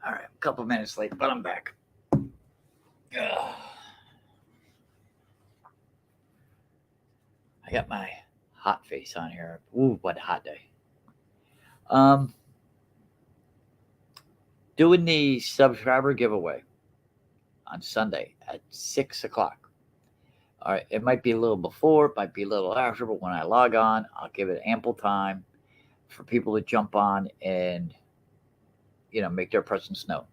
All right, a couple minutes late, but I'm back. Ugh. I got my hot face on here. Ooh, what a hot day. Um, Doing the subscriber giveaway on Sunday at 6 o'clock. All right, it might be a little before, it might be a little after, but when I log on, I'll give it ample time for people to jump on and make their presence known.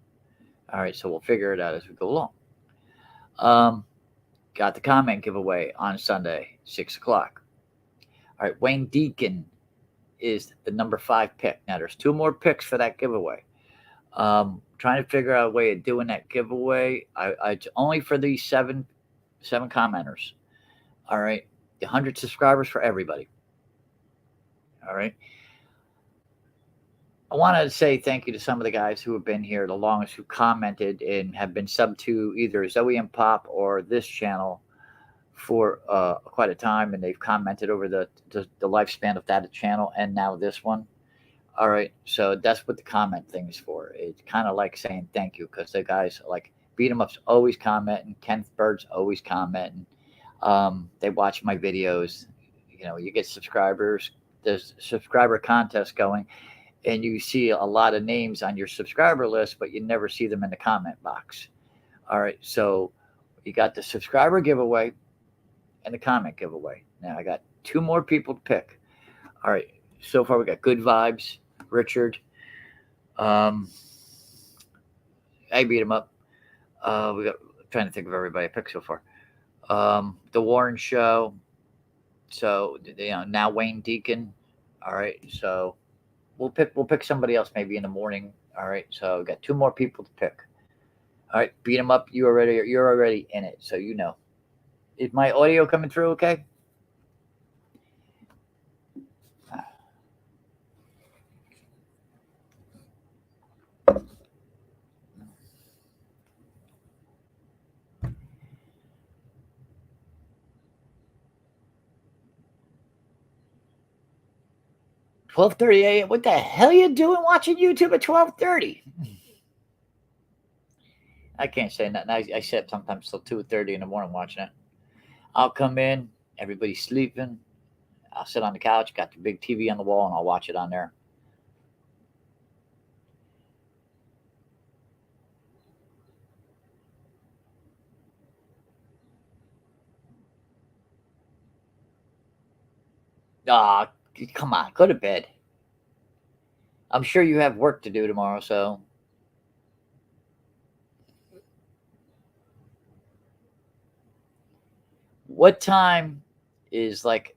All right, so we'll figure it out as we go along. Um, got the comment giveaway on Sunday, 6 o'clock. All right, Wayne Deacon is the number 5 pick. Now there's 2 more picks for that giveaway. Trying to figure out a way of doing that giveaway. It's only for these seven commenters. All right, the 100 subscribers for everybody. All right. I want to say thank you to some of the guys who have been here the longest, who commented and have been sub to either Zoe and Pop or this channel for quite a time, and they've commented over the lifespan of that channel and now this one. All right, so that's what the comment thing is for. It's kind of like saying thank you, because the guys like Beat 'em Up's always commenting, Kenneth Bird's always commenting. They watch my videos. You get subscribers. There's subscriber contest going, and you see a lot of names on your subscriber list, but you never see them in the comment box. All right, so you got the subscriber giveaway and the comment giveaway. Now I got 2 more people to pick. All right, so far we got Good Vibes, Richard. Um, I Beat him up. We got trying to think of everybody I picked so far. The Warren Show. So now Wayne Deacon. All right, so we'll pick somebody else maybe in the morning. All right, so we got 2 more people to pick. All right, Beat him up. You're already in it, so you know. Is my audio coming through okay? 12:30 a.m. What the hell are you doing watching YouTube at 12:30? I can't say nothing. I sit sometimes till 2:30 in the morning watching it. I'll come in, everybody's sleeping. I'll sit on the couch, got the big TV on the wall, and I'll watch it on there. Ah, come on, go to bed. I'm sure you have work to do tomorrow, so what time is like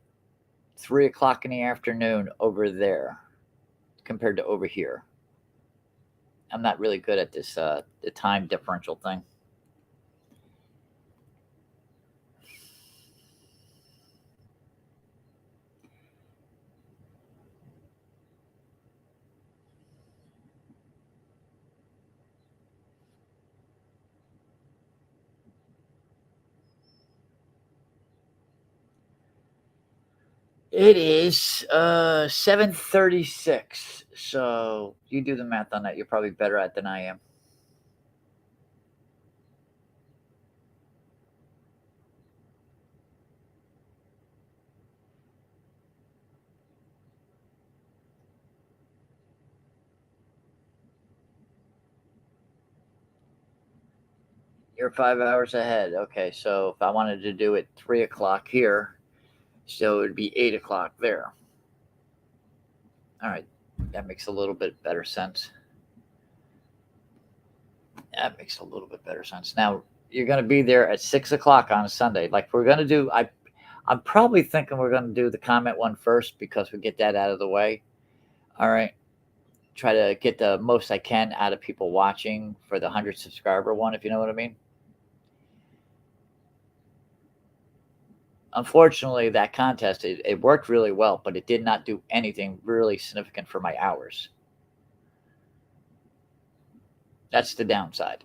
3 o'clock in the afternoon over there compared to over here? I'm not really good at this the time differential thing. It is 7:36. So you do the math on that. You're probably better at than I am. You're 5 hours ahead. Okay, so if I wanted to do it 3 o'clock here, so it'd be 8 o'clock there. All right, that makes a little bit better sense. That makes a little bit better sense. Now you're going to be there at 6 o'clock on a Sunday. Like we're going to do. I'm probably thinking we're going to do the comment one first because we get that out of the way. All right. Try to get the most I can out of people watching for the 100 subscriber one, if you know what I mean. Unfortunately, that contest it worked really well, but it did not do anything really significant for my hours. That's the downside.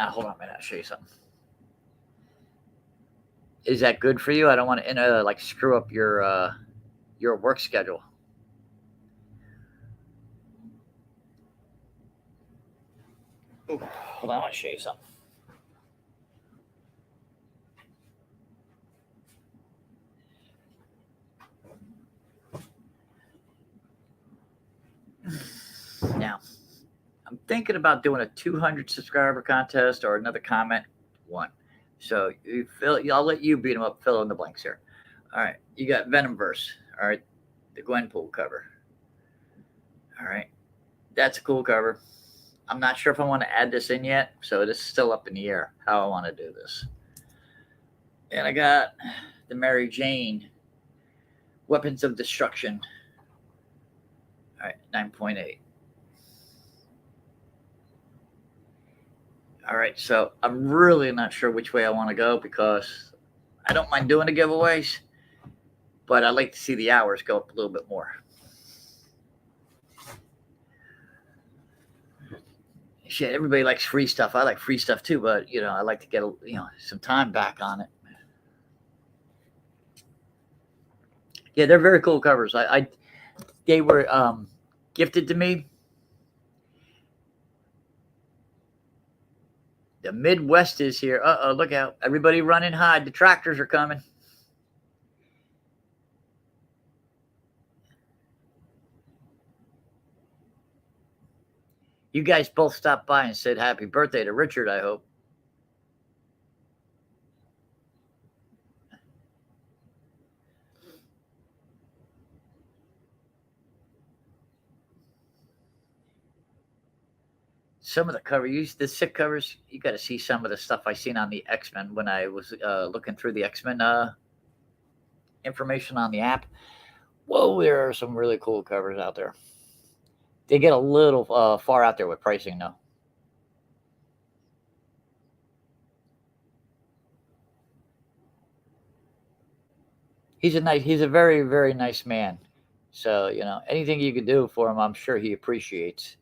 Hold on a minute. I'll show you something. Is that good for you? I don't want to like screw up your work schedule. Ooh, hold on, I want to show you something. Now, I'm thinking about doing a 200 subscriber contest or another comment one. So I'll let you beat them up, fill in the blanks here. All right, you got Venomverse. All right, the Gwenpool cover. All right, that's a cool cover. I'm not sure if I want to add this in yet, so this is still up in the air how I want to do this. And I got the Mary Jane Weapons of Destruction. All right, 9.8. All right, so I'm really not sure which way I want to go because I don't mind doing the giveaways, but I like to see the hours go up a little bit more. Shit, everybody likes free stuff. I like free stuff too, but I like to get some time back on it. Yeah, they're very cool covers. They were gifted to me. The Midwest is here. Uh-oh, look out. Everybody run and hide. The tractors are coming. You guys both stopped by and said happy birthday to Richard, I hope. Some of the the sick covers, you got to see some of the stuff I seen on the X-Men when I was looking through the X-Men information on the app. Whoa, there are some really cool covers out there. They get a little far out there with pricing, though. He's a very, very nice man. So anything you could do for him, I'm sure he appreciates.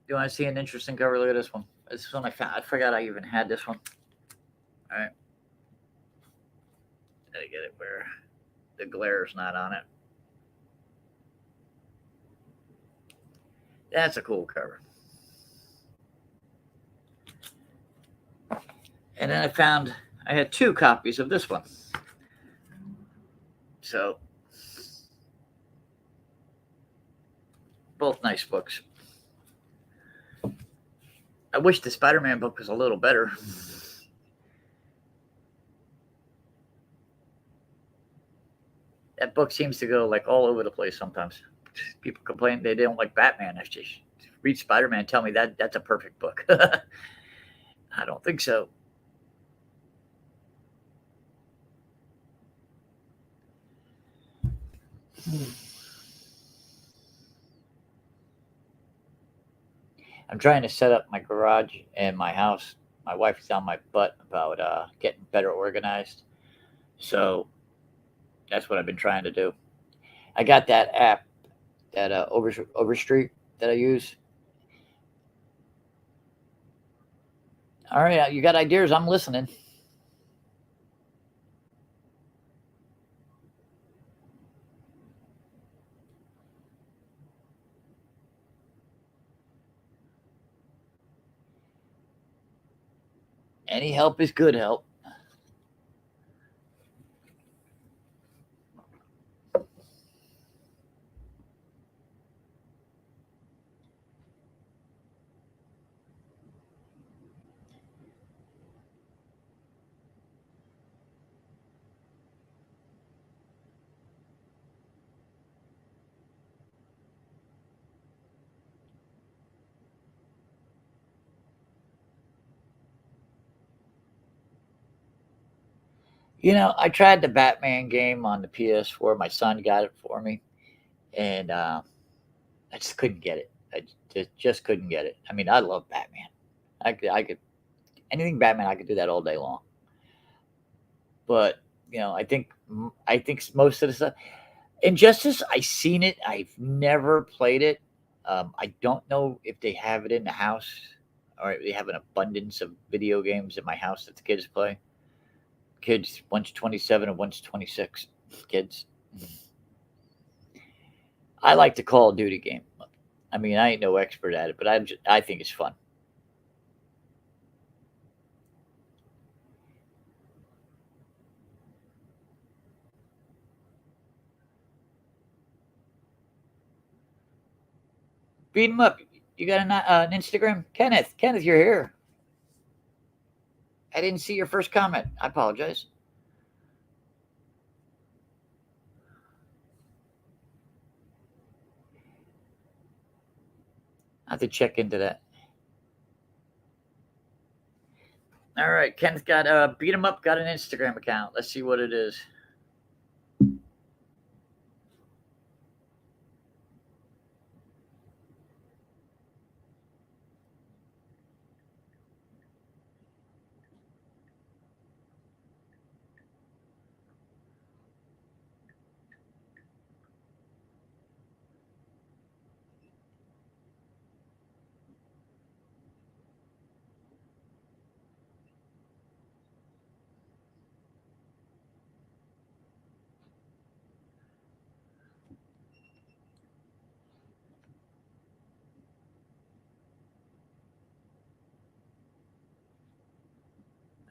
You want to see an interesting cover? Look at this one. This one I found. I forgot I even had this one. All right. Gotta get it where the glare's not on it. That's a cool cover. And then I had two copies of this one. So, both nice books. I wish the Spider-Man book was a little better. That book seems to go like all over the place sometimes. People complain they don't like Batman. I just read Spider-Man and tell me that's a perfect book. I don't think so. I'm trying to set up my garage and my house. My wife is on my butt about getting better organized. So that's what I've been trying to do. I got that app, that Overstreet that I use. All right, you got ideas? I'm listening. Any help is good help. I tried the Batman game on the PS4. My son got it for me, and I just couldn't get it. I just couldn't get it. I mean, I love Batman. I could anything Batman. I could do that all day long. But I think most of the stuff Injustice, I seen it. I've never played it. I don't know if they have it in the house or they have an abundance of video games in my house that the kids play. Kids, one's 27 and one's 26. Kids. I like the Call of Duty game. I mean, I ain't no expert at it, but I think it's fun. Beat 'em up. You got an Instagram? Kenneth, you're here. I didn't see your first comment. I apologize. I have to check into that. All right, Kenneth got beat him up. Got an Instagram account. Let's see what it is.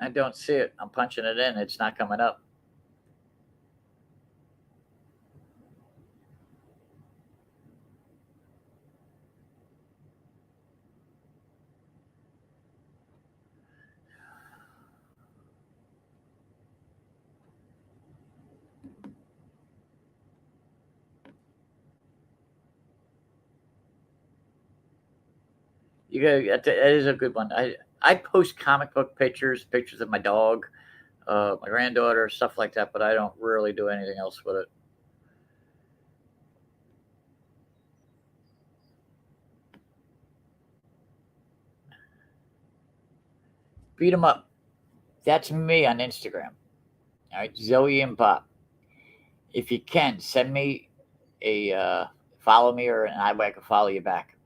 I don't see it. I'm punching it in. It's not coming up. You got that is a good one. I post comic book pictures, pictures of my dog, my granddaughter, stuff like that, but I don't really do anything else with it. Beat 'em up. That's me on Instagram. All right, Zoe and Pop. If you can, send me a follow me or and I can follow you back.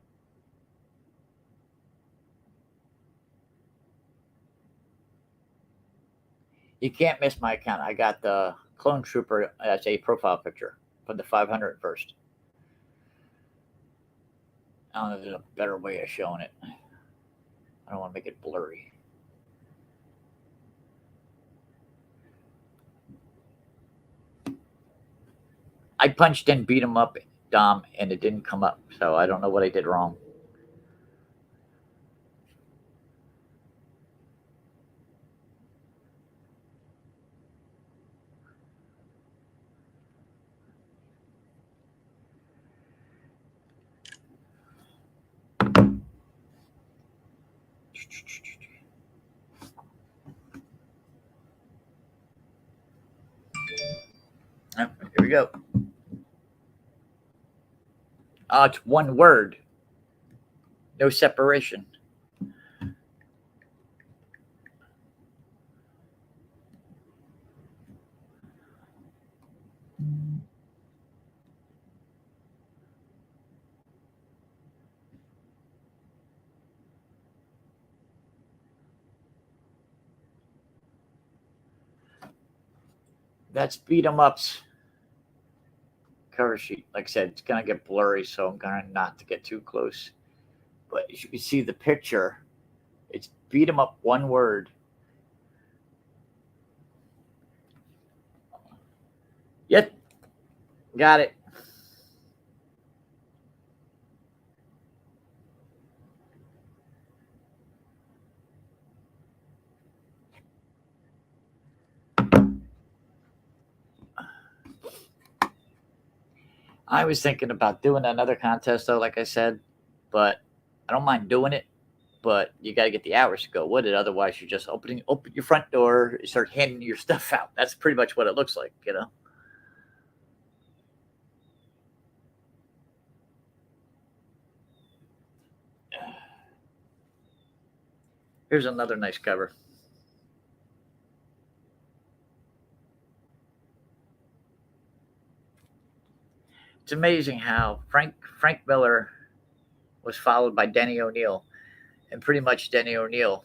You can't miss my account. I got the Clone Trooper as a profile picture from the 500 first. I don't know if there's a better way of showing it. I don't want to make it blurry. I punched in beat 'em up, Dom, and it didn't come up. So I don't know what I did wrong. Oh, here we go. It's one word, no separation. That's beat 'em ups cover sheet. Like I said, it's gonna get blurry, so I'm gonna not to get too close. But as you can see the picture, it's beat 'em up one word. Yep, got it. I was thinking about doing another contest though, like I said, but I don't mind doing it. But you got to get the hours to go with it. Otherwise, you're just open your front door, you start handing your stuff out. That's pretty much what it looks like. Here's another nice cover. It's amazing how Frank Miller was followed by Denny O'Neil, and pretty much Denny O'Neil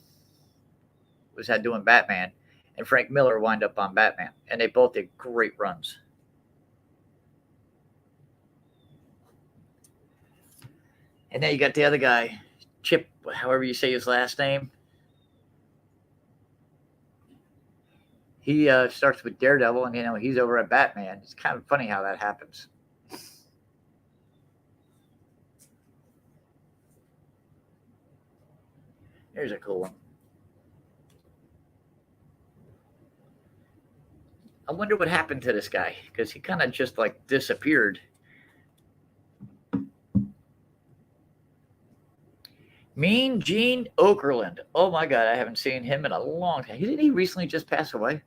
was had doing Batman, and Frank Miller wound up on Batman, and they both did great runs. And then you got the other guy, Chip, however you say his last name. He starts with Daredevil, and he's over at Batman. It's kind of funny how that happens. Here's a cool one. I wonder what happened to this guy because he kind of just like disappeared. Mean Gene Okerlund. Oh my God, I haven't seen him in a long time. Didn't he recently just pass away?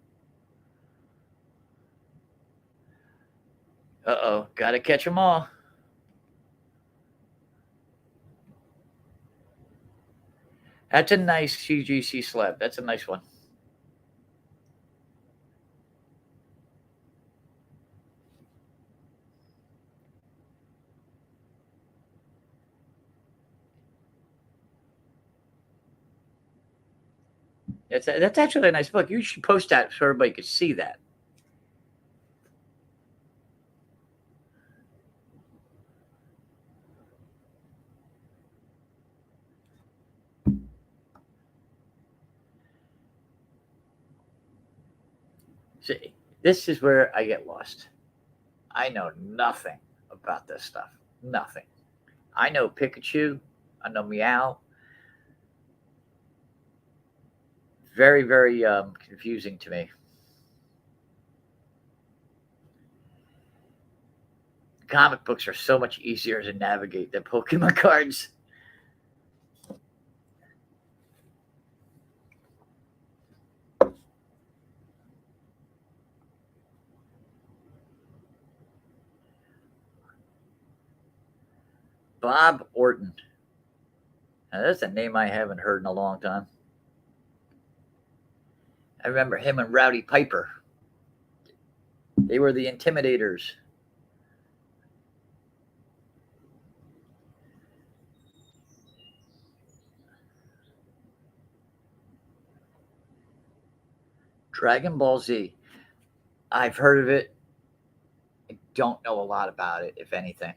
Uh-oh, gotta catch them all. That's a nice CGC slab. That's a nice one. That's actually a nice book. You should post that so everybody could see that. See, this is where I get lost. I know nothing about this stuff. Nothing. I know Pikachu. I know Meow. Very, very confusing to me. Comic books are so much easier to navigate than Pokemon cards. Bob Orton. Now, that's a name I haven't heard in a long time. I remember him and Rowdy Piper. They were the Intimidators. Dragon Ball Z. I've heard of it. I don't know a lot about it, if anything.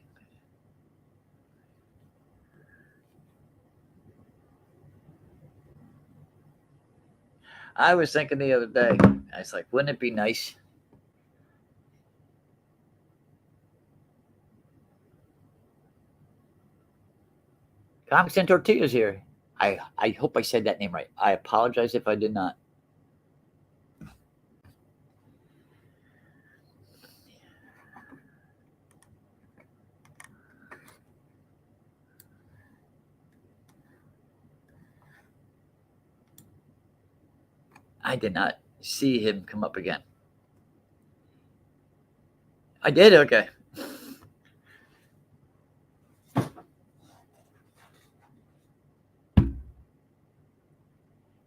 I was thinking the other day, I was like, wouldn't it be nice? Comics and Tortillas here. I hope I said that name right. I apologize if I did not. I did not see him come up again. I did? Okay.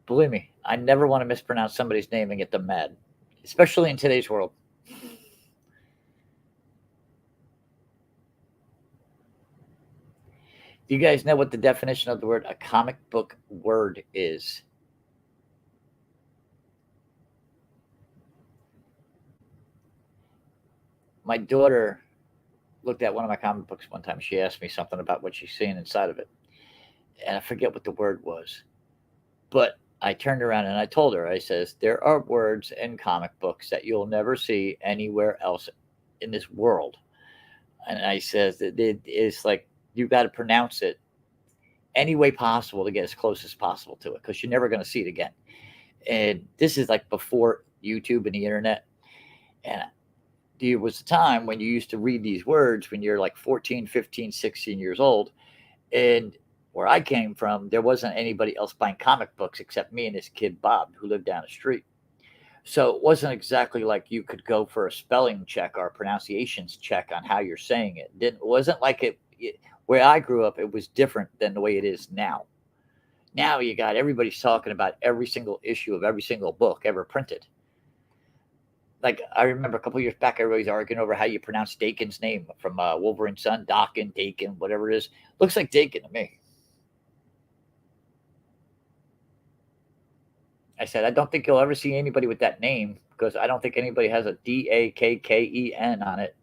Believe me, I never want to mispronounce somebody's name and get them mad, especially in today's world. Do you guys know what the definition of the word a comic book word is? My daughter looked at one of my comic books one time. She asked me something about what she's seeing inside of it. And I forget what the word was. But I turned around and I told her, I says, there are words in comic books that you'll never see anywhere else in this world. And I says that it is like you got to pronounce it any way possible to get as close as possible to it because you're never going to see it again. And this is like before YouTube and the internet. And there was a time when you used to read these words when you're like 14, 15, 16 years old. And where I came from, there wasn't anybody else buying comic books except me and this kid, Bob, who lived down the street. So it wasn't exactly like you could go for a spelling check or a pronunciations check on how you're saying it. It wasn't like where I grew up, it was different than the way it is now. Now you got everybody's talking about every single issue of every single book ever printed. Like I remember a couple years back, everybody's arguing over how you pronounce Dakin's name from Wolverine's son, Dakin, Dakin, whatever it is. Looks like Dakin to me. I said, I don't think you'll ever see anybody with that name because I don't think anybody has a Dakken on it.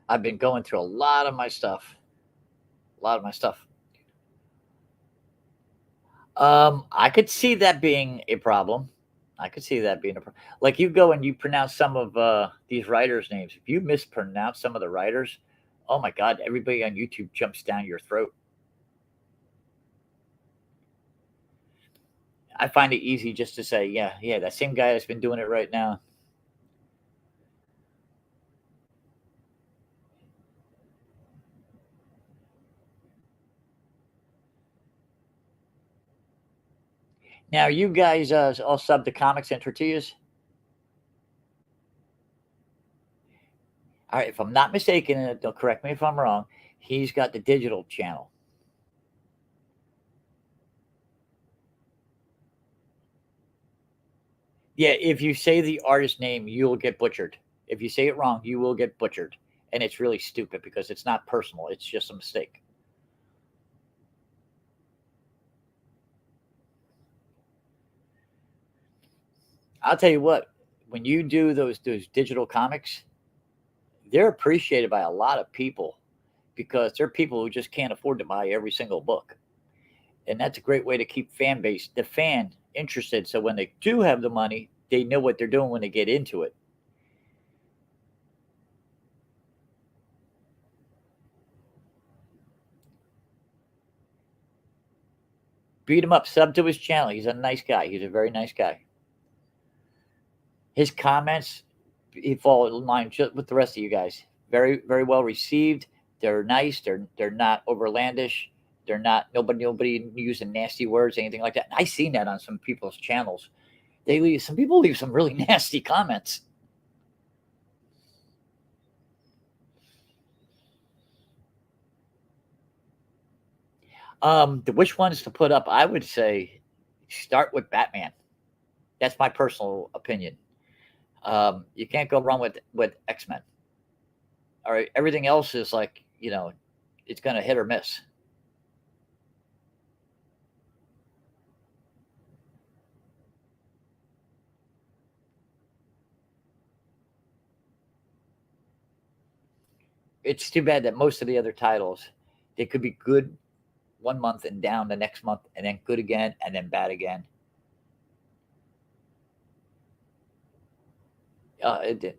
I've been going through a lot of my stuff. A lot of my stuff. I could see that being a problem. I could see that being a problem. Like you go and you pronounce some of these writers' names. If you mispronounce some of the writers, oh my God, everybody on YouTube jumps down your throat. I find it easy just to say, yeah, yeah, that same guy that's been doing it right now. Now, you guys all sub to Comics and Tortillas? All right, if I'm not mistaken, and don't correct me if I'm wrong, he's got the digital channel. Yeah, if you say the artist name, you'll get butchered. If you say it wrong, you will get butchered. And it's really stupid because it's not personal, it's just a mistake. I'll tell you what, when you do those digital comics, they're appreciated by a lot of people because they're people who just can't afford to buy every single book. And that's a great way to keep the fan interested. So when they do have the money, they know what they're doing when they get into it. Beat him up, sub to his channel. He's a nice guy. He's a very nice guy. His comments, he fall in line just with the rest of you guys. Very, very well received. They're nice. They're not overlandish. They're not nobody using nasty words, anything like that. I seen that on some people's channels. Some people leave some really nasty comments. Which ones to put up? I would say start with Batman. That's my personal opinion. You can't go wrong with X-Men. All right, everything else is like it's gonna hit or miss. It's too bad that most of the other titles they could be good one month and down the next month, and then good again, and then bad again.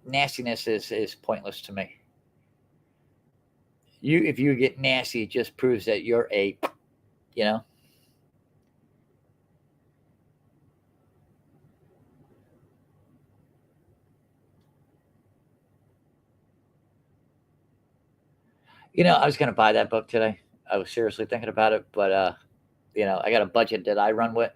Nastiness is pointless to me. If you get nasty, it just proves that you're you know. I was gonna buy that book today. I was seriously thinking about it, but I got a budget that I run with.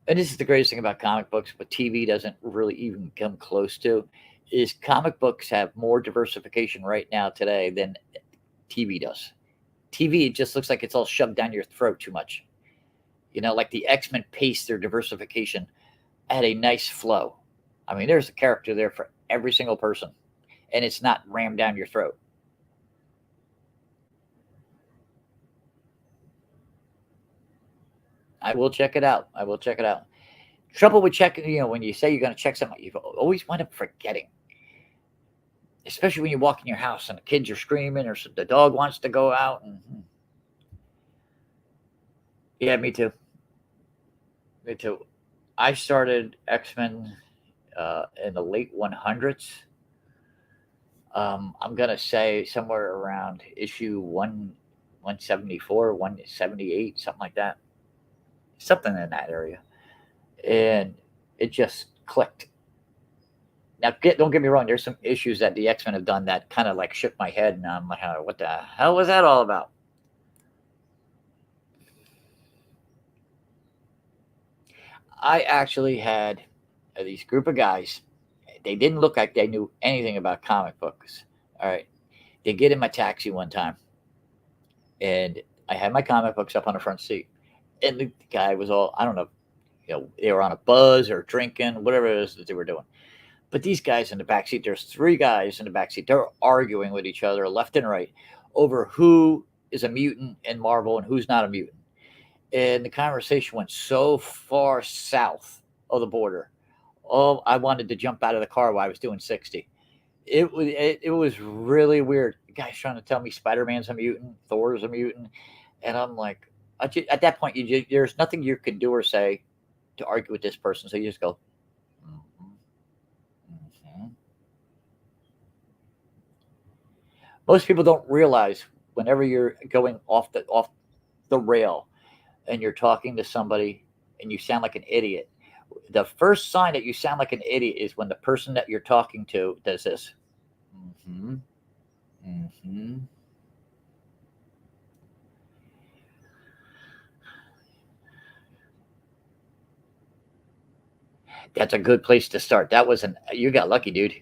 And this is the greatest thing about comic books, but TV doesn't really even come close to, is comic books have more diversification right now today than TV does. TV, it just looks like it's all shoved down your throat too much. Like the X-Men pace their diversification at a nice flow. I mean, there's a character there for every single person, and it's not rammed down your throat. I will check it out. I will check it out. Trouble with checking, when you say you're going to check something, you always wind up forgetting. Especially when you walk in your house and the kids are screaming or the dog wants to go out. Yeah, me too. Me too. I started X-Men in the late 100s. I'm gonna say somewhere around issue 174, 178, something like that, something in that area, and it just clicked. Now, don't get me wrong. There's some issues that the X-Men have done that kind of like shook my head, and I'm like, what the hell was that all about? I actually had these group of guys. They didn't look like they knew anything about comic books. All right. They get in my taxi one time, and I had my comic books up on the front seat. And the guy was all, I don't know, they were on a buzz or drinking, whatever it is that they were doing. But these guys in the back seat, there's three guys in the back seat. They're arguing with each other left and right over who is a mutant in Marvel and who's not a mutant. And the conversation went so far south of the border. Oh, I wanted to jump out of the car while I was doing 60. It was really weird. The guy's trying to tell me Spider-Man's a mutant, Thor's a mutant, and I'm like, at that point, there's nothing you can do or say to argue with this person. So you just go, "Mhm, mhm." Most people don't realize whenever you're going off the rail and you're talking to somebody and you sound like an idiot. The first sign that you sound like an idiot is when the person that you're talking to does this. Hmm. Hmm. That's a good place to start. That was an You got lucky, dude.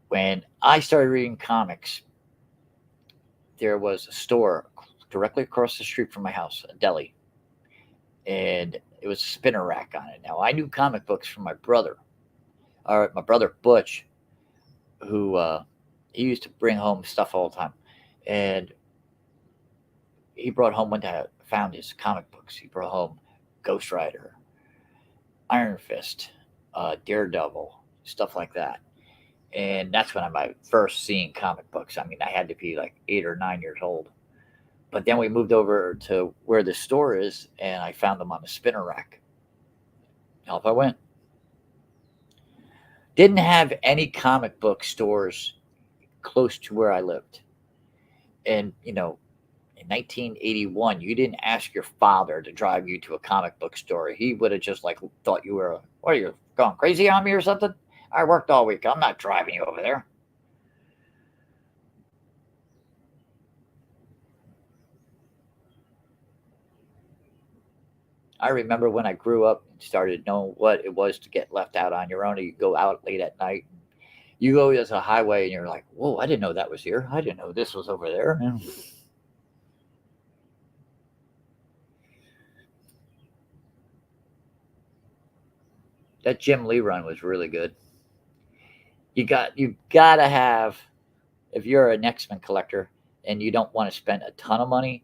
When I started reading comics, there was a store directly across the street from my house, a deli, and it was a spinner rack on it. Now I knew comic books from my brother, or my brother Butch, who he used to bring home stuff all the time, and he brought home one day. I found his comic books. He brought home Ghost Rider, Iron Fist, Daredevil, stuff like that. And that's when I first seen comic books. I mean, I had to be like 8 or 9 years old. But then we moved over to where the store is, and I found them on the spinner rack. Off I went. Didn't have any comic book stores close to where I lived. And, in 1981, you didn't ask your father to drive you to a comic book store. He would have just like thought you were, what are you, going crazy on me or something? I worked all week. I'm not driving you over there. I remember when I grew up and started knowing what it was to get left out on your own. You go out late at night. You go as a highway and you're like, whoa, I didn't know that was here. I didn't know this was over there. That Jim Lee run was really good. You gotta have, if you're an X-Men collector and you don't want to spend a ton of money,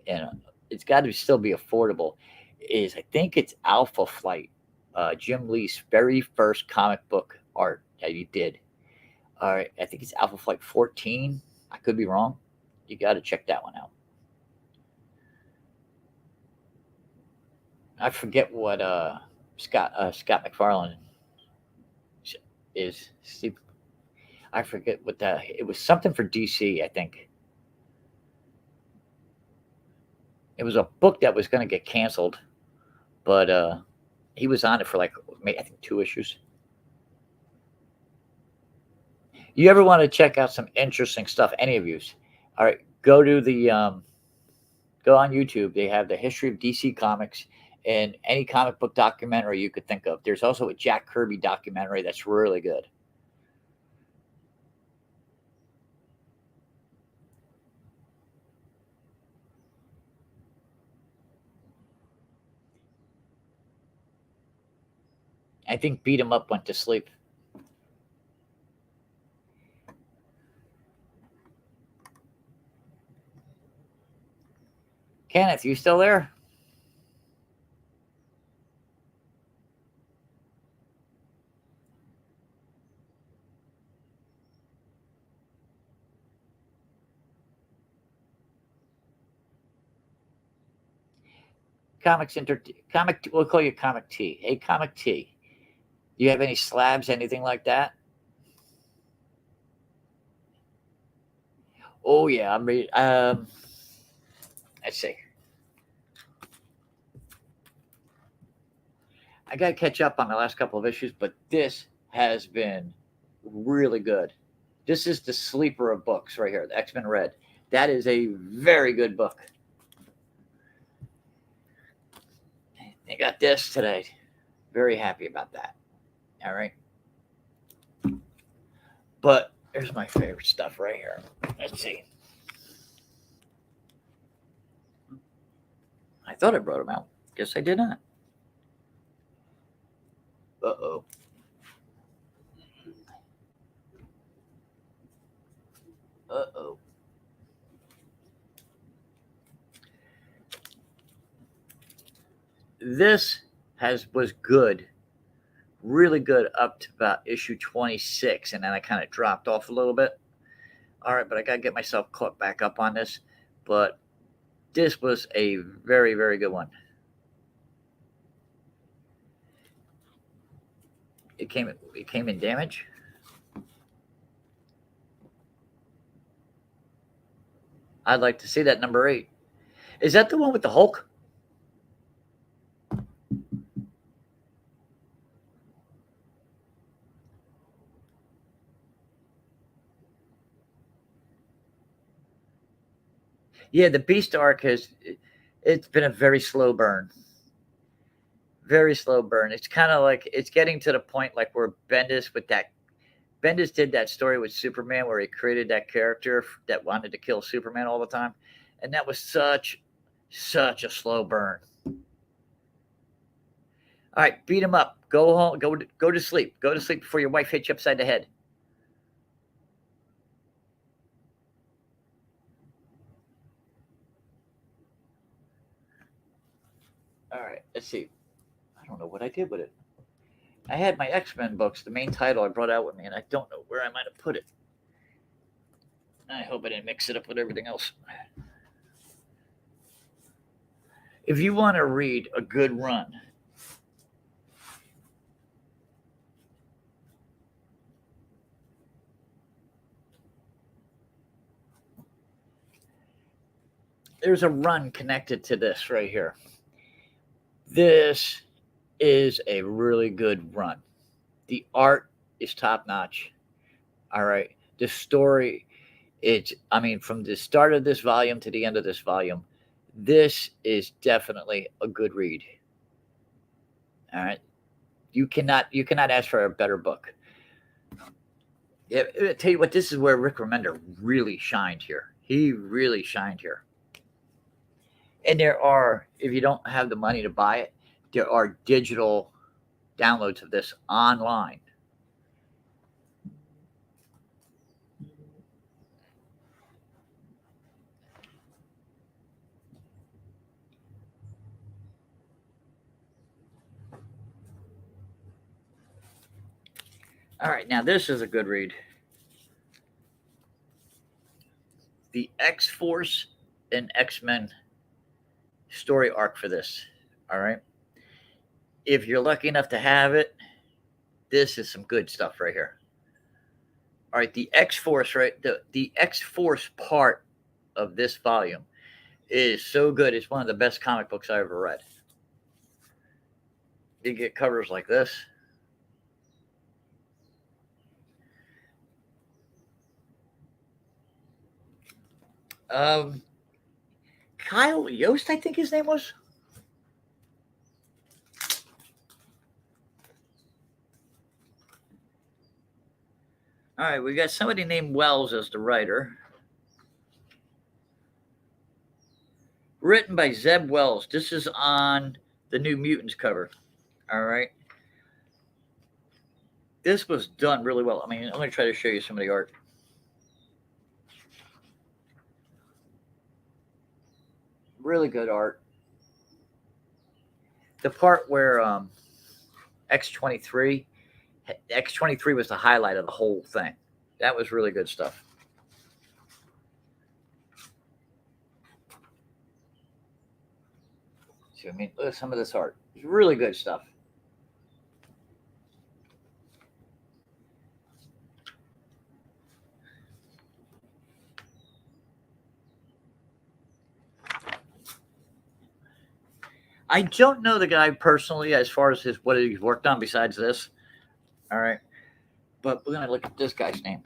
and it's got to still be affordable, is I think it's Alpha Flight, Jim Lee's very first comic book art that he did. All right, I think it's Alpha Flight 14. I could be wrong. You got to check that one out. I forget what Scott McFarlane is. Steve, I forget what that. It was something for DC. I think it was a book that was going to get canceled, but he was on it for like I think 2 issues. You ever want to check out some interesting stuff? Any of yous? All right, go on YouTube. They have the history of DC Comics and any comic book documentary you could think of. There's also a Jack Kirby documentary that's really good. I think Beat 'em Up went to sleep. Kenneth, you still there? Comic. We'll call you Comic T. Hey, Comic T. Do you have any slabs, anything like that? Oh yeah, I'm ready. Let's see. I got to catch up on the last couple of issues, but this has been really good. This is the sleeper of books right here, the X-Men Red. That is a very good book. I got this today. Very happy about that. All right. But here's my favorite stuff right here. Let's see. I thought I brought them out. Guess I did not. Uh-oh. Uh-oh. This was good, really good up to about issue 26, and then I kind of dropped off a little bit. All right, but I got to get myself caught back up on this. But this was a very, very good one. It came in damage. I'd like to see that number 8. Is that the one with the Hulk? Yeah, the Beast arc it's been a very slow burn. Very slow burn. It's kind of like it's getting to the point like where Bendis did that story with Superman where he created that character that wanted to kill Superman all the time, and that was such a slow burn. All right, beat him up. Go home. Go to sleep. Go to sleep before your wife hits you upside the head. All right, let's see. I don't know what I did with it. I had my X-Men books, the main title I brought out with me, and I don't know where I might have put it. I hope I didn't mix it up with everything else. If you want to read a good run, there's a run connected to this right here. This is a really good run. The art is top notch. All right. The story, from the start of this volume to the end of this volume, this is definitely a good read. All right. You cannot ask for a better book. Yeah, I tell you what, this is where Rick Remender really shined here. He really shined here. And there are, if you don't have the money to buy it, there are digital downloads of this online. All right, now this is a good read. The X-Force and X-Men story arc for this. All right. If you're lucky enough to have it, this is some good stuff right here. All right, the X-Force, right? The X-Force part of this volume is so good. It's one of the best comic books I ever read. You get covers like this. Kyle Yost, I think his name was. All right, we got somebody named Wells as the writer. Written by Zeb Wells. This is on the New Mutants cover. All right. This was done really well. I'm going to try to show you some of the art. Really good art. The part where X-23 was the highlight of the whole thing. That was really good stuff. So, look at some of this art. It's really good stuff. I don't know the guy personally as far as what he's worked on besides this. All right. But we're going to look at this guy's name.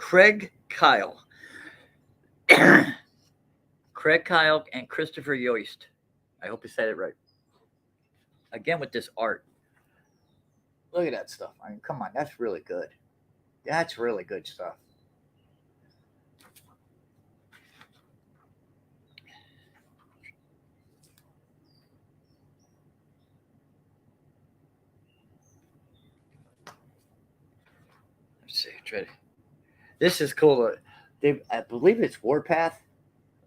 Craig Kyle. Craig Kyle and Christopher Yost. I hope I said it right. Again, with this art. Look at that stuff. I mean, come on. That's really good. That's really good stuff. Let's see. Try to. This is cool. I believe it's Warpath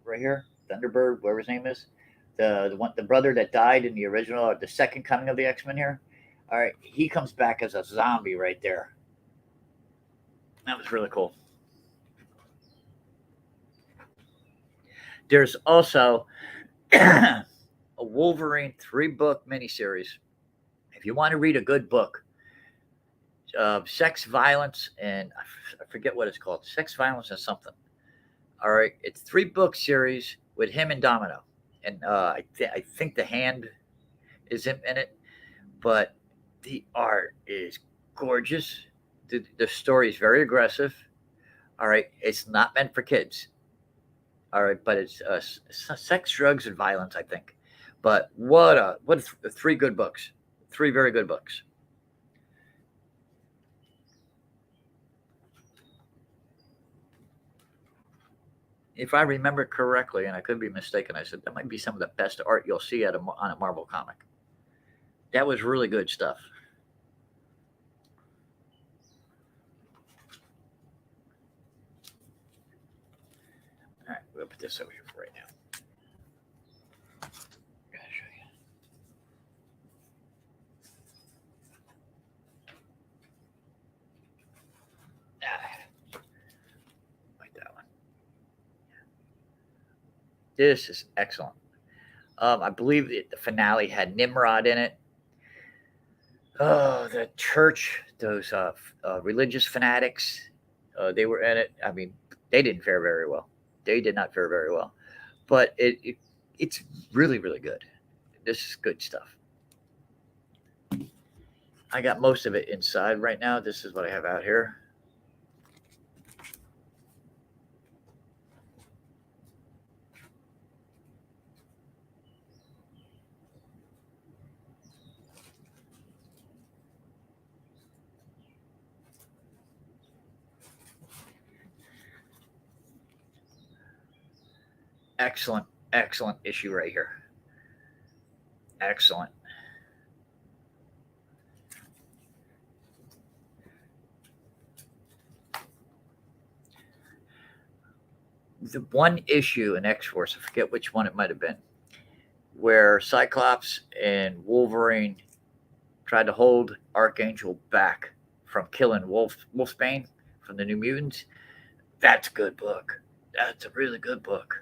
right here. Thunderbird, whatever his name is. The brother that died in the original, or the second coming of the X-Men here. All right, he comes back as a zombie right there. That was really cool. There's also a Wolverine 3-book miniseries. If you want to read a good book, sex, violence, and I forget what it's called. Sex, violence, and something. All right, it's 3-book series with him and Domino, and I think the Hand is in it, but the art is gorgeous. The story is very aggressive. All right, it's not meant for kids. All right, but it's sex, drugs, and violence, I think. But what 3 good books, 3 very good books. If I remember correctly, and I could be mistaken, I said that might be some of the best art you'll see on a Marvel comic. That was really good stuff. All right, we'll put this over here for right now. Gotta show you. Like that one. This is excellent. I believe the finale had Nimrod in it. Oh, the church, those religious fanatics, they were in it. I mean, they didn't fare very well. They did not fare very well. But it's really, really good. This is good stuff. I got most of it inside right now. This is what I have out here. Excellent, excellent issue right here. Excellent. The one issue in X-Force, I forget which one it might have been, where Cyclops and Wolverine tried to hold Archangel back from killing Wolfsbane from the New Mutants. That's a good book. That's a really good book.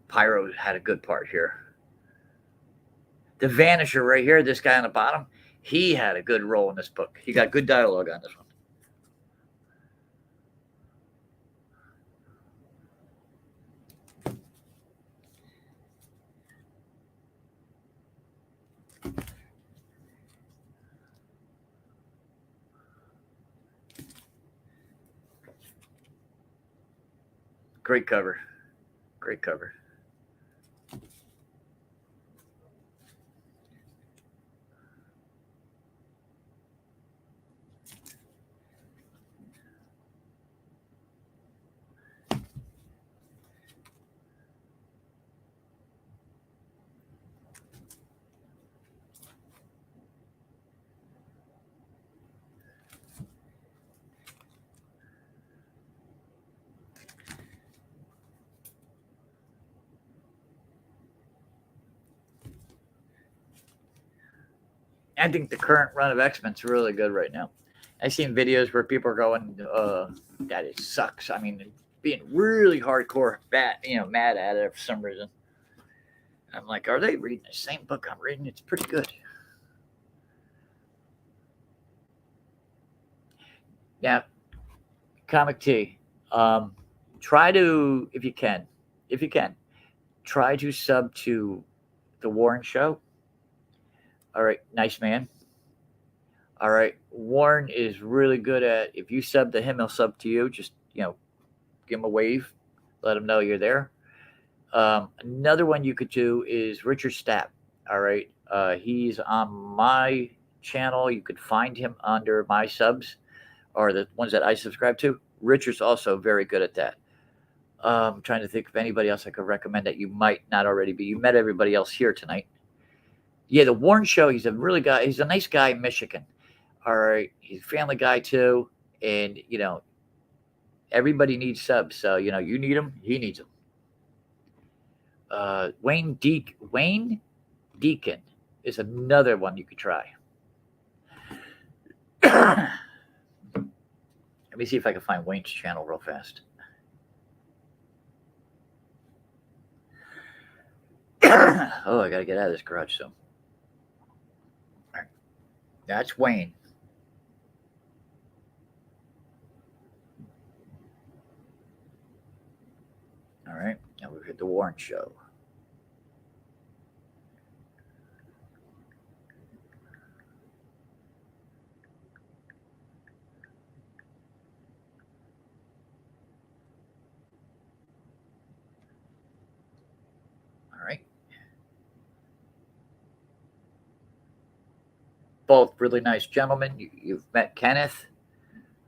Pyro had a good part here. The Vanisher right here, this guy on the bottom, he had a good role in this book. He got good dialogue on this one. Great cover. Great cover. I think the current run of X-Men is really good right now. I've seen videos where people are going, that it sucks. I mean, being really hardcore mad at it for some reason. I'm like, are they reading the same book I'm reading? It's pretty good. Now, Comic T, try to, if you can, try to sub to the Warren Show. All right, nice man. All right, Warren is really good at, if you sub to him, he'll sub to you. Just, give him a wave, let him know you're there. Another one you could do is Richard Stapp. All right, he's on my channel. You could find him under my subs or the ones that I subscribe to. Richard's also very good at that. I'm trying to think of anybody else I could recommend that you might not already be. You met everybody else here tonight. Yeah, the Warren Show. He's a nice guy in Michigan. All right, he's a family guy too, and everybody needs subs. So you need him, he needs them. Wayne Deacon is another one you could try. Let me see if I can find Wayne's channel real fast. Oh, I gotta get out of this garage soon. All right. That's Wayne. All right, now we've hit the Warren Show. All right. Both really nice gentlemen. You've met Kenneth.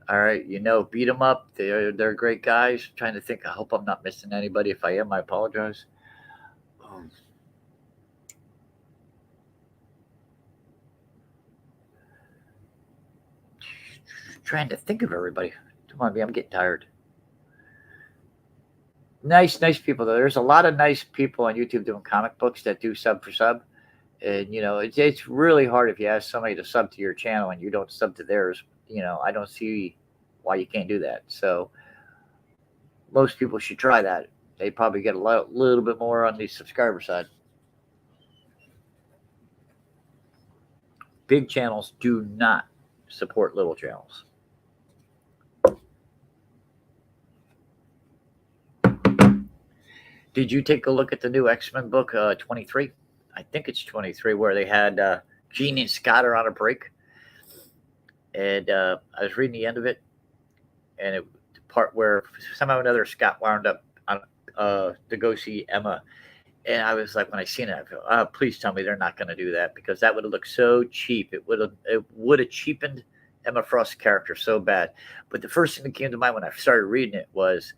All right, beat them up. They're great guys. Trying to think. I hope I'm not missing anybody. If I am, I apologize. Um, Trying to think of everybody. Come on, I'm getting tired. Nice people though. There's a lot of nice people on YouTube doing comic books that do sub for sub, and it's really hard if you ask somebody to sub to your channel and you don't sub to theirs. I don't see why you can't do that. So most people should try that. They probably get a little bit more on the subscriber side. Big channels do not support little channels. Did you take a look at the new X-Men book, 23? I think it's 23, where they had Jean and Scott are on a break. And I was reading the end of it, and the part where somehow or another Scott wound up on to go see Emma. And I was like, when I seen it, I felt, please tell me they're not going to do that, because that would have looked so cheap. It would have cheapened Emma Frost's character so bad. But the first thing that came to mind when I started reading it was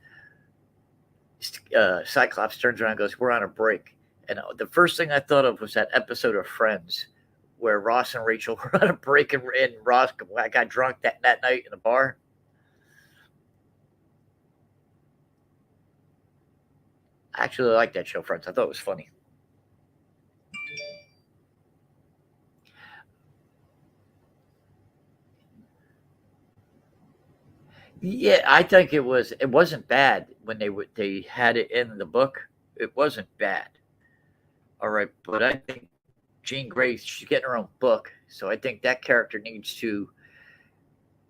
Cyclops turns around and goes, "We're on a break." And the first thing I thought of was that episode of Friends where Ross and Rachel were on a break, and Ross got drunk that night in a bar. I actually liked that show, Friends. I thought it was funny. Yeah, I think it wasn't bad when they had it in the book. It wasn't bad. All right, but I think Jean Grey, she's getting her own book, so I think that character needs to.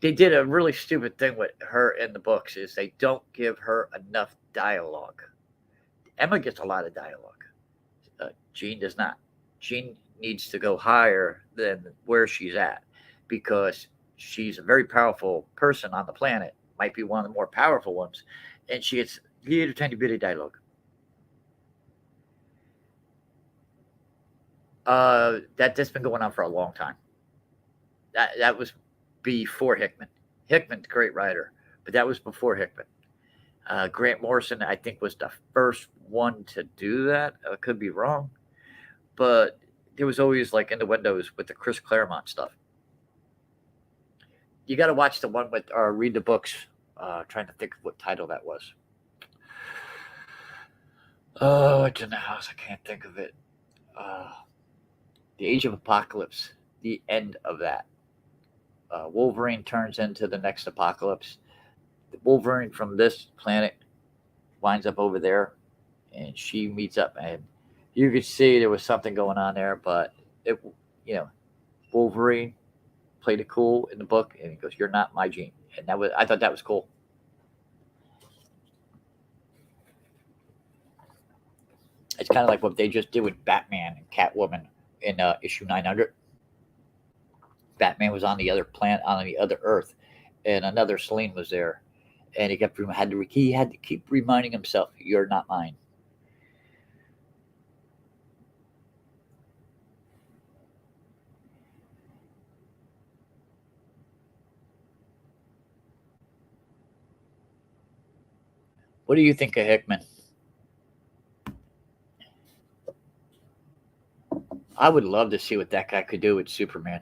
They did a really stupid thing with her in the books, is they don't give her enough dialogue. Emma gets a lot of dialogue. Jean does not. Jean needs to go higher than where she's at, because she's a very powerful person on the planet, might be one of the more powerful ones, and she gets little tiny bit of dialogue. That's been going on for a long time. That was before Hickman. Hickman's a great writer, but that was before Hickman. Grant Morrison, I think, was the first one to do that. I could be wrong, but there was always like in the windows with the Chris Claremont stuff. You got to watch the one with or read the books. Trying to think of what title that was. Oh, it's in the house. I can't think of it. The Age of Apocalypse. The end of that. Wolverine turns into the next apocalypse. The Wolverine from this planet winds up over there, and she meets up, and you could see there was something going on there, but it, Wolverine played it cool in the book, and he goes, "You're not my Jean," and I thought that was cool. It's kind of like what they just did with Batman and Catwoman in issue 900. Batman was on the other planet, on the other Earth, and another Selene was there, and he had to keep reminding himself, "You're not mine." What do you think of Hickman? I would love to see what that guy could do with Superman.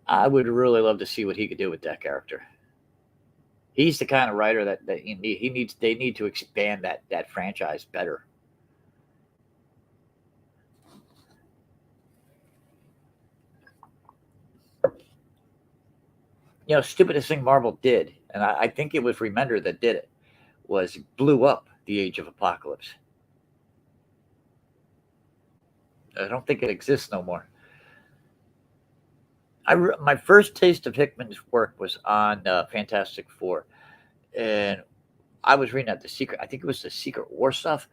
I would really love to see what he could do with that character. He's the kind of writer that he needs. They need to expand that franchise better. Stupidest thing Marvel did, and I think it was Remender that did it, was blew up the Age of Apocalypse. I don't think it exists no more. My first taste of Hickman's work was on Fantastic Four, and I was reading at the Secret. I think it was the Secret War stuff,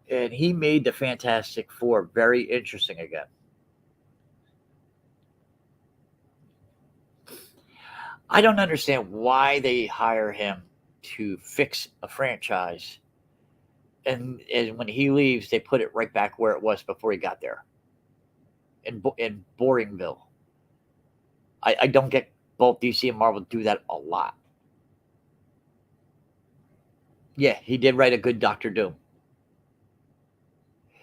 and he made the Fantastic Four very interesting again. I don't understand why they hire him to fix a franchise, and when he leaves, they put it right back where it was before he got there in Boringville. I don't get both DC and Marvel do that a lot. Yeah, he did write a good Doctor Doom.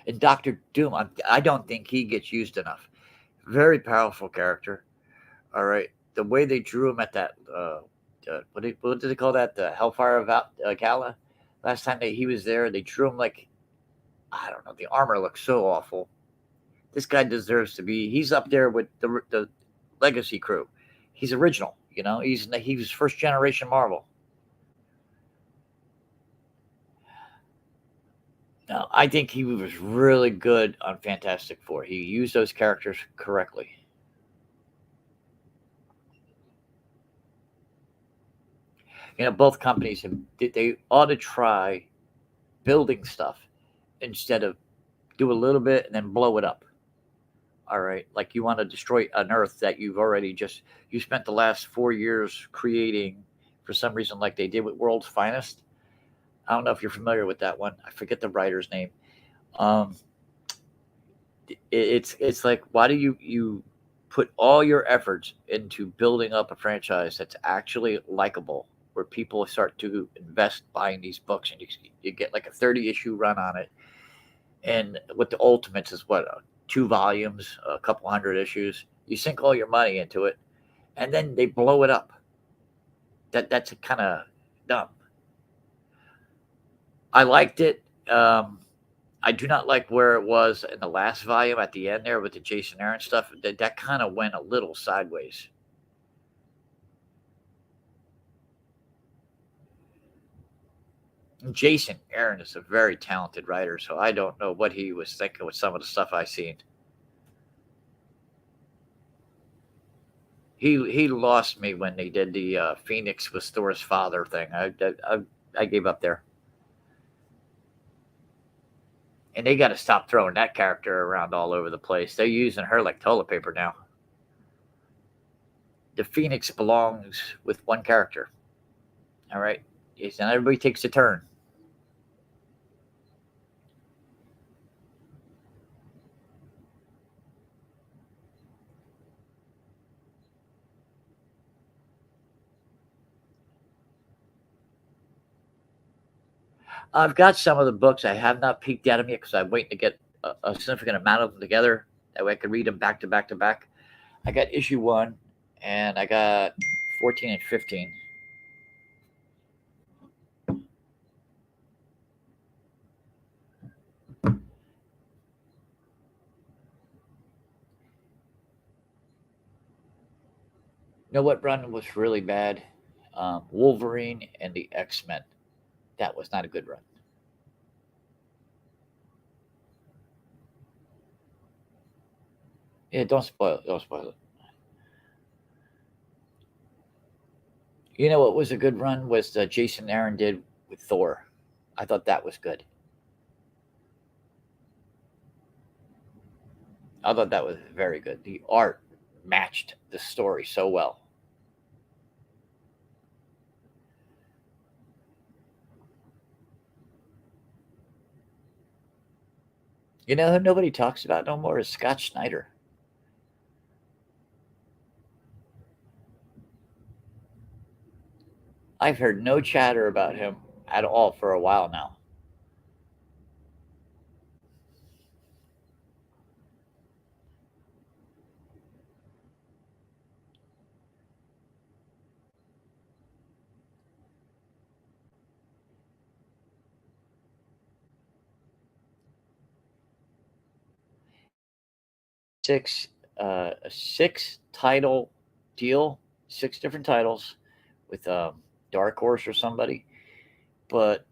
And Doctor Doom, I don't think he gets used enough. Very powerful character. All right, the way they drew him at that what did they call that? The Hellfire of Gala. Last time he was there, they drew him like, I don't know. The armor looks so awful. This guy deserves to be. He's up there with the Legacy crew. He's original. He was first generation Marvel. No, I think he was really good on Fantastic Four. He used those characters correctly. Both companies they ought to try building stuff instead of do a little bit and then blow it up. All right, like you want to destroy an Earth that you spent the last 4 years creating for some reason, like they did with World's Finest. I don't know if you're familiar with that one. I forget the writer's name. Um, it's like, why do you put all your efforts into building up a franchise that's actually likable, where people start to invest buying these books, and you get like a 30-issue run on it, and with the Ultimates is what, 2 volumes, a couple hundred issues. You sink all your money into it, and then they blow it up. That's kind of dumb. I liked it. I do not like where it was in the last volume at the end there with the Jason Aaron stuff. That kind of went a little sideways. And Jason Aaron is a very talented writer, so I don't know what he was thinking with some of the stuff I seen. He lost me when they did the Phoenix was Thor's father thing. I gave up there. And they got to stop throwing that character around all over the place. They're using her like toilet paper now. The Phoenix belongs with one character. All right. Yes, and everybody takes a turn. I've got some of the books. I have not peeked at them yet because I'm waiting to get a significant amount of them together. That way I can read them back to back to back. I got issue 1, and I got 14 and 15. You know what run was really bad? Wolverine and the X-Men. That was not a good run. Yeah, don't spoil it. Don't spoil it. You know what was a good run was the Jason Aaron did with Thor. I thought that was good. I thought that was very good. The art matched the story so well. You know who nobody talks about no more is Scott Snyder. I've heard no chatter about him at all for a while now. 6 a 6 title deal, 6 different titles with Dark Horse or somebody, but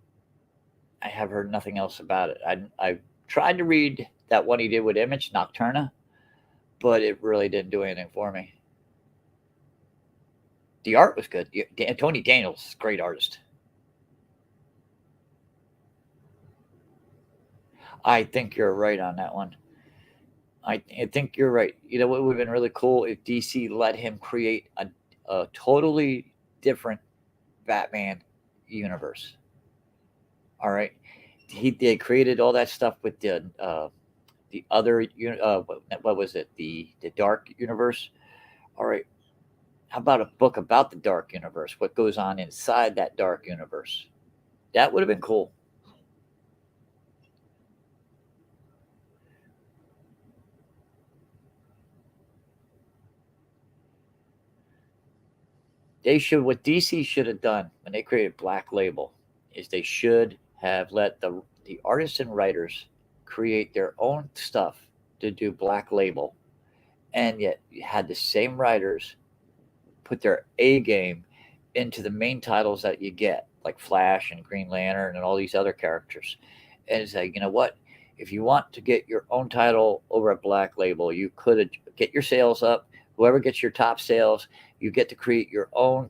I have heard nothing else about it. I tried to read that one he did with Image Nocturna, but it really didn't do anything for me. The art was good. Tony Daniels, great artist. I think you're right on that one. I think you're right. You know what would have been really cool if DC let him create a totally different Batman universe. All right, they created all that stuff with the other what was it, the Dark Universe. All right, how about a book about the Dark Universe? What goes on inside that Dark Universe? That would have been cool. They should what DC should have done when they created Black Label is they should have let the artists and writers create their own stuff to do Black Label, and yet you had the same writers put their A game into the main titles that you get, like Flash and Green Lantern and all these other characters. And say, you know what? If you want to get your own title over at Black Label, you could get your sales up. Whoever gets your top sales, you get to create your own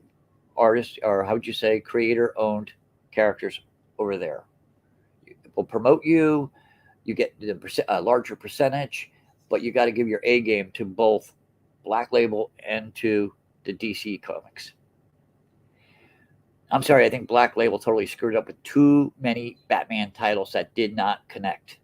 artist, or how would you say, creator owned characters over there. We'll promote you. You get a larger percentage, but you got to give your A game to both Black Label and to the DC Comics. I'm sorry, I think Black Label totally screwed up with too many Batman titles that did not connect.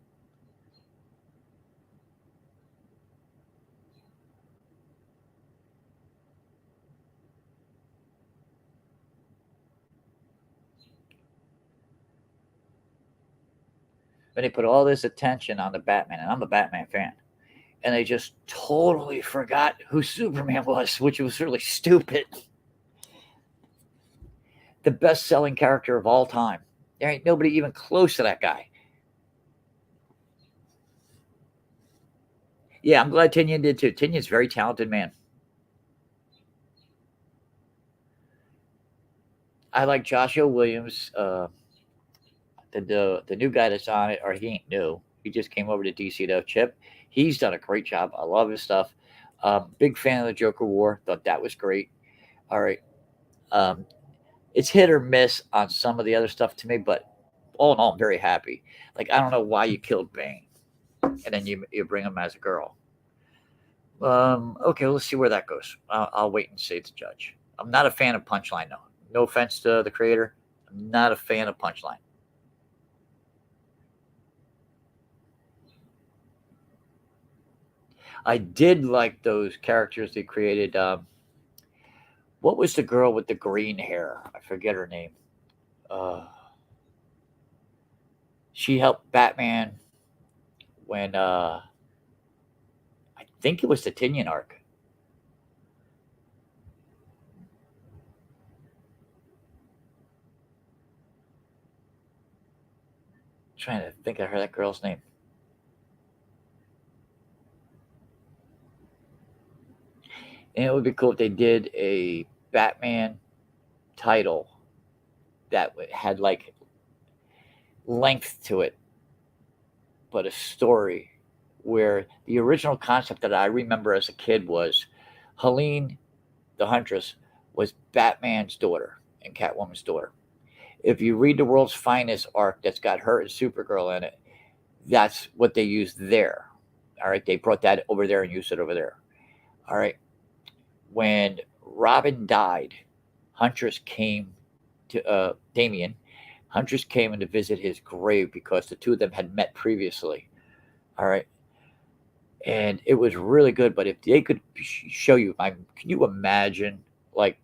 When they put all this attention on the Batman, and I'm a Batman fan, and they just totally forgot who Superman was, which was really stupid. The best selling character of all time. There ain't nobody even close to that guy. Yeah, I'm glad Tinian did too. Tinian's a very talented man. I like Joshua Williams, the new guy that's on it, or he ain't new. He just came over to DC though. Chip, he's done a great job. I love his stuff. Big fan of the Joker War. Thought that was great. All right, um, it's hit or miss on some of the other stuff to me, but all in all, I'm very happy. Like I don't know why you killed Bane, and then you bring him as a girl. Okay, let's see where that goes. I'll wait and see the judge. I'm not a fan of Punchline though. No offense to the creator, I'm not a fan of Punchline. I did like those characters they created. What was the girl with the green hair? I forget her name. Uh, she helped Batman when I think it was the Tinian arc. I'm trying to think of her that girl's name. And it would be cool if they did a Batman title that had like length to it, but a story where the original concept that I remember as a kid was Helene, the Huntress, was Batman's daughter and Catwoman's daughter. If you read the World's Finest arc that's got her and Supergirl in it, that's what they used there. All right, they brought that over there and used it over there. All right, When Robin died, Huntress came to Damien. Huntress came in to visit his grave because the two of them had met previously. All right, and it was really good. But if they could show you, can you imagine like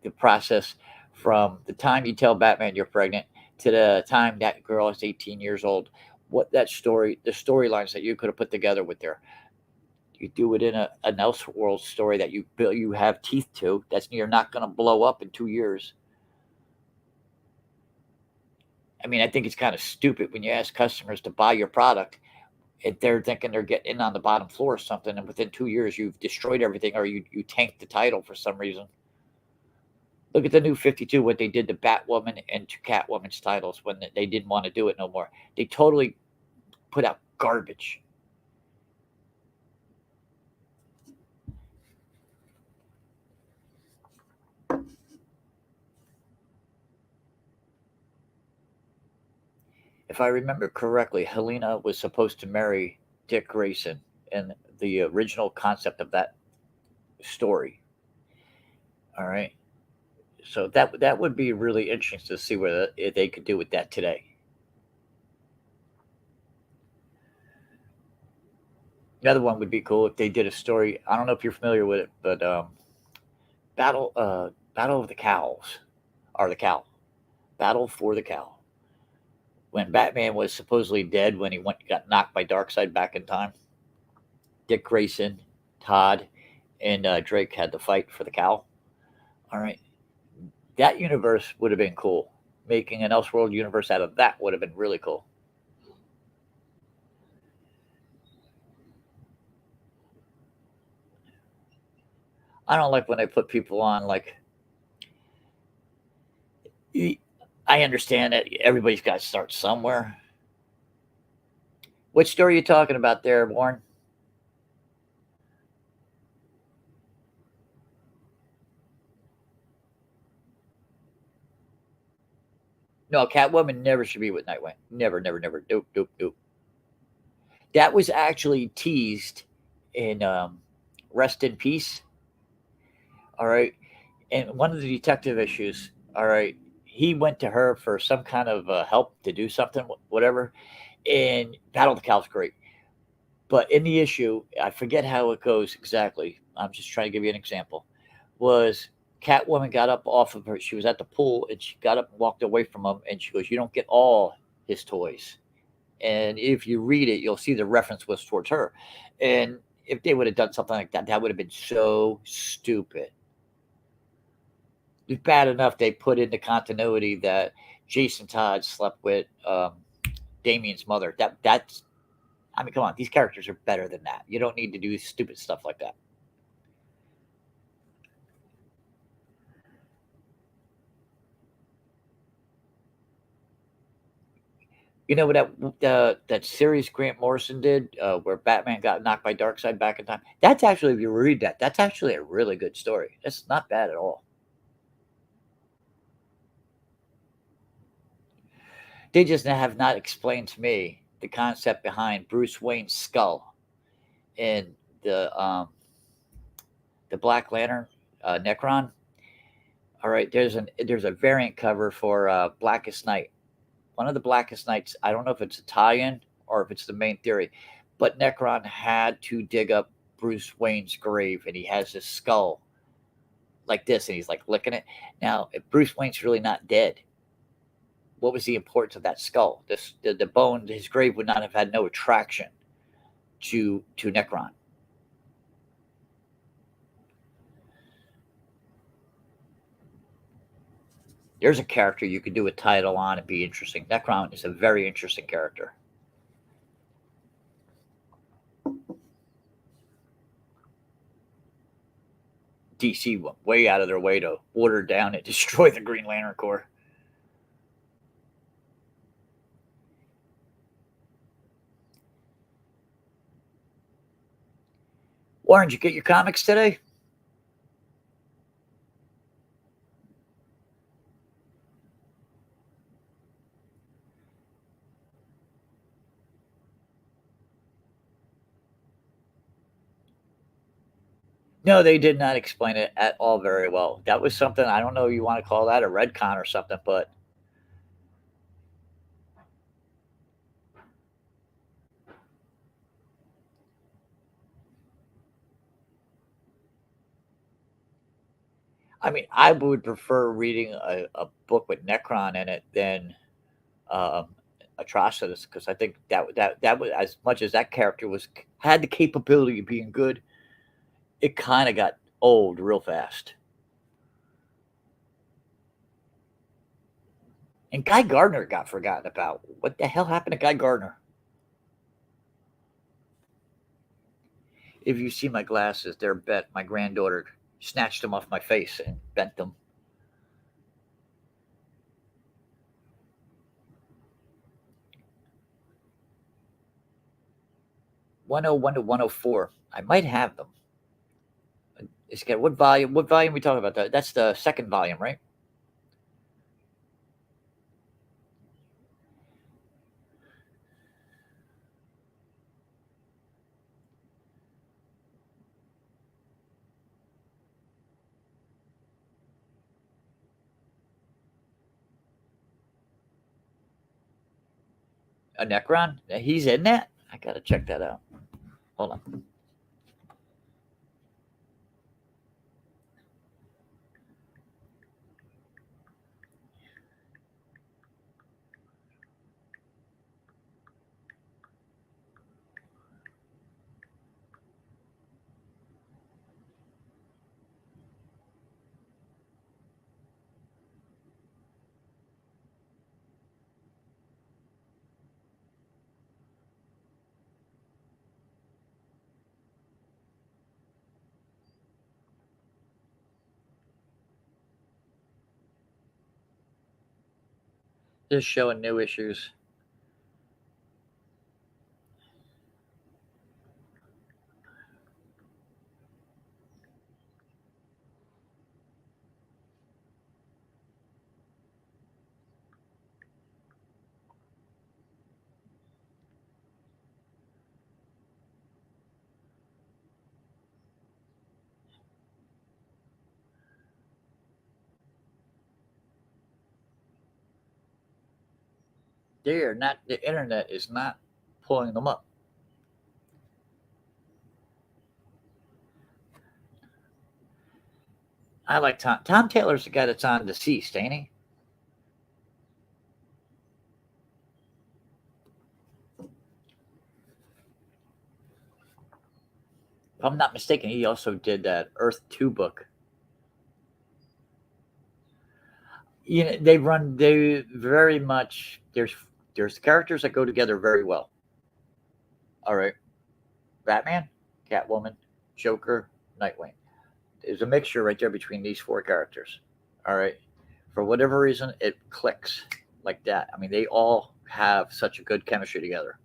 the process from the time you tell Batman you're pregnant to the time that girl is 18 years old? What that story, the storylines that you could have put together with there. You do it in an Elseworld story that you have teeth to. That's you're not going to blow up in 2 years. I mean, I think it's kind of stupid when you ask customers to buy your product if they're thinking they're getting in on the bottom floor or something, and within 2 years you've destroyed everything or you tanked the title for some reason. Look at the new 52, what they did to Batwoman and to Catwoman's titles when they didn't want to do it no more. They totally put out garbage. If I remember correctly, Helena was supposed to marry Dick Grayson in the original concept of that story. All right. So that would be really interesting to see what they could do with that today. Another one would be cool if they did a story. I don't know if you're familiar with it, but Battle of the Cows, or the Cow, Battle for the Cow. When Batman was supposedly dead when he got knocked by Darkseid back in time, Dick Grayson, Todd, and Drake had to fight for the cow. All right, that universe would have been cool. Making an Elseworld universe out of that would have been really cool. I don't like when they put people on like. I understand that everybody's got to start somewhere. What story are you talking about there, Warren? No, Catwoman never should be with Nightwing. Never, never, never. Nope, nope, nope. That was actually teased in Rest in Peace. All right. And one of the detective issues, all right, he went to her for some kind of help to do something, whatever. And Battle of the Cow's great. But in the issue, I forget how it goes exactly. I'm just trying to give you an example. Was Catwoman got up off of her? She was at the pool and she got up and walked away from him. And she goes, "You don't get all his toys." And if you read it, you'll see the reference was towards her. And if they would have done something like that, that would have been so stupid. It's bad enough they put in the continuity that Jason Todd slept with Damien's mother. That's I mean, come on, these characters are better than that. You don't need to do stupid stuff like that. You know what that series Grant Morrison did, where Batman got knocked by Darkseid back in time. That's actually, if you read that, that's actually a really good story. That's not bad at all. They just have not explained to me the concept behind Bruce Wayne's skull in the Black Lantern Necron. All right, there's a variant cover for Blackest Night. One of the Blackest Nights. I don't know if it's a tie-in or if it's the main theory, but Necron had to dig up Bruce Wayne's grave, and he has his skull like this, and he's like licking it. Now, if Bruce Wayne's really not dead, what was the importance of that skull? The bone, his grave would not have had no attraction to Necron. There's a character you could do a title on and be interesting. Necron is a very interesting character. DC went way out of their way to water down and destroy the Green Lantern Corps. Warren, did you get your comics today? No, they did not explain it at all very well. That was something I don't know you want to call that a redcon or something, but I mean, I would prefer reading a book with Necron in it than um, Atrocitus because I think that was as much as that character was had the capability of being good, it kind of got old real fast. And Guy Gardner got forgotten about. What the hell happened to Guy Gardner? If you see my glasses, they're bent. My granddaughter snatched them off my face and bent them. 101 to 104. I might have them. It's got what volume? What volume we talking about? That's the second volume, right? A Necron? He's in that? I gotta check that out. Hold on. Just showing new issues. They are not. The internet is not pulling them up. I like Tom. Tom Taylor's the guy that's on Deceased, ain't he? If I'm not mistaken, he also did that Earth 2 book. You know, they very much there's characters that go together very well. All right. Batman, Catwoman, Joker, Nightwing. There's a mixture right there between these four characters. All right. For whatever reason, it clicks like that. I mean, they all have such a good chemistry together.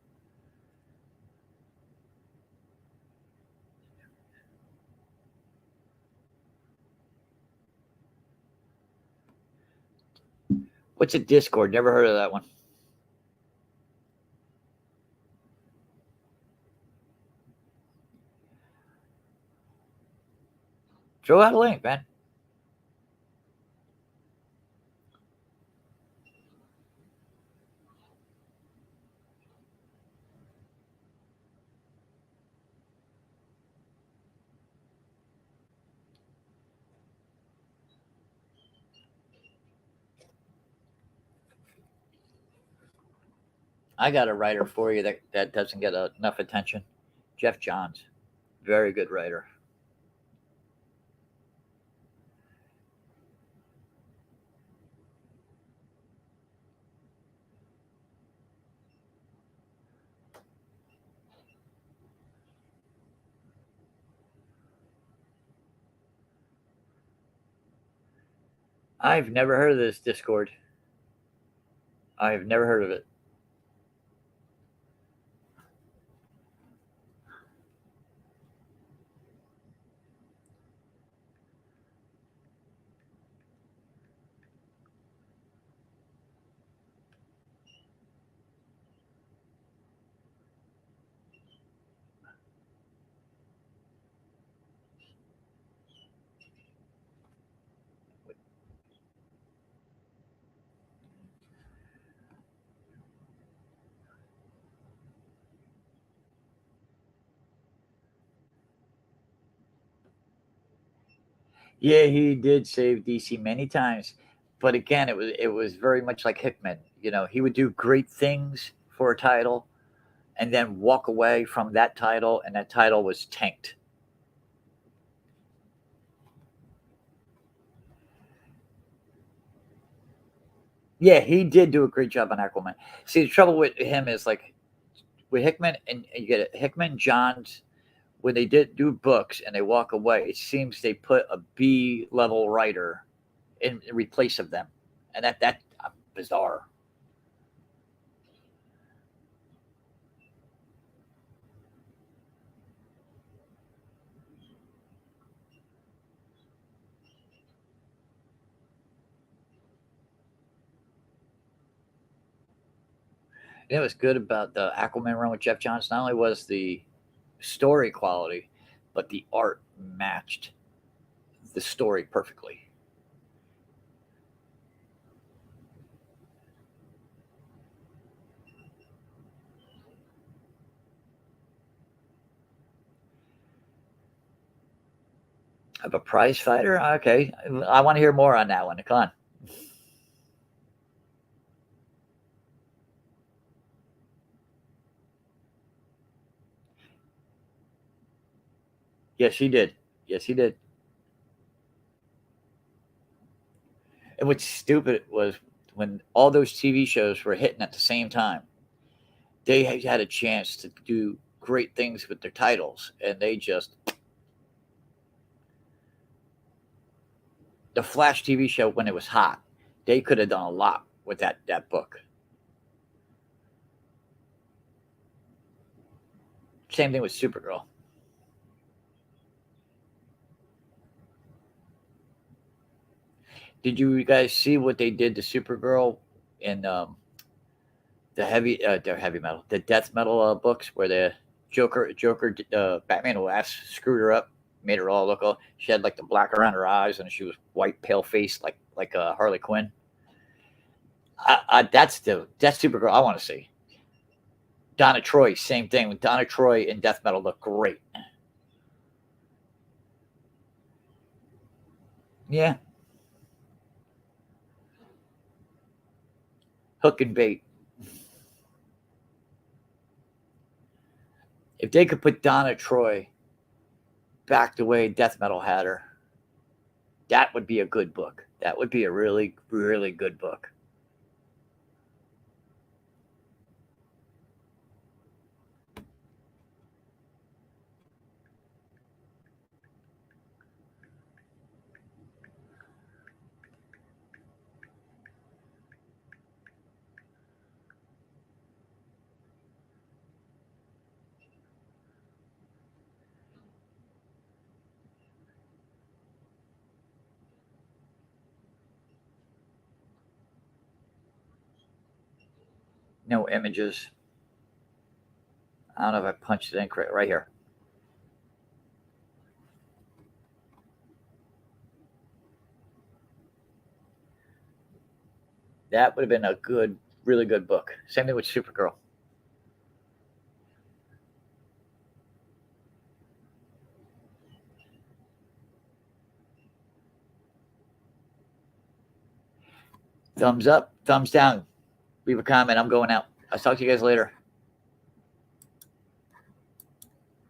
What's a Discord? Never heard of that one. Throw out a link, man. I got a writer for you that doesn't get enough attention. Jeff Johns, very good writer. I've never heard of this Discord. I've never heard of it. Yeah, he did save DC many times, but again, it was very much like Hickman. He would do great things for a title, and then walk away from that title, and that title was tanked. Yeah, he did do a great job on Aquaman. See, the trouble with him is like with Hickman, and you get it, Hickman, Johns, when they did do books and they walk away, it seems they put a B level writer in replace of them, and that bizarre. It was good about the Aquaman run with Jeff Johns. Not only was the story quality, but the art matched the story perfectly. Of a prize fighter, okay. I want to hear more on that one. Come on. Yes, he did. Yes, he did. And what's stupid was when all those TV shows were hitting at the same time, they had a chance to do great things with their titles, and they just the Flash TV show when it was hot, they could have done a lot with that book. Same thing with Supergirl. Did you guys see what they did to Supergirl in the heavy metal, the death metal books where the Joker, Batman who ass screwed her up, made her all look all. She had like the black around her eyes, and she was white, pale faced, like Harley Quinn. That's Supergirl I want to see. Donna Troy, same thing. With Donna Troy in death metal look great. Yeah, hook and bait. If they could put Donna Troy back the way death metal had her, that would be a good book. That would be a really, really good book. No images. I don't know if I punched it in correct right here. That would have been a good, really good book. Same thing with Supergirl. Thumbs up, thumbs down. Leave a comment. I'm going out. I'll talk to you guys later.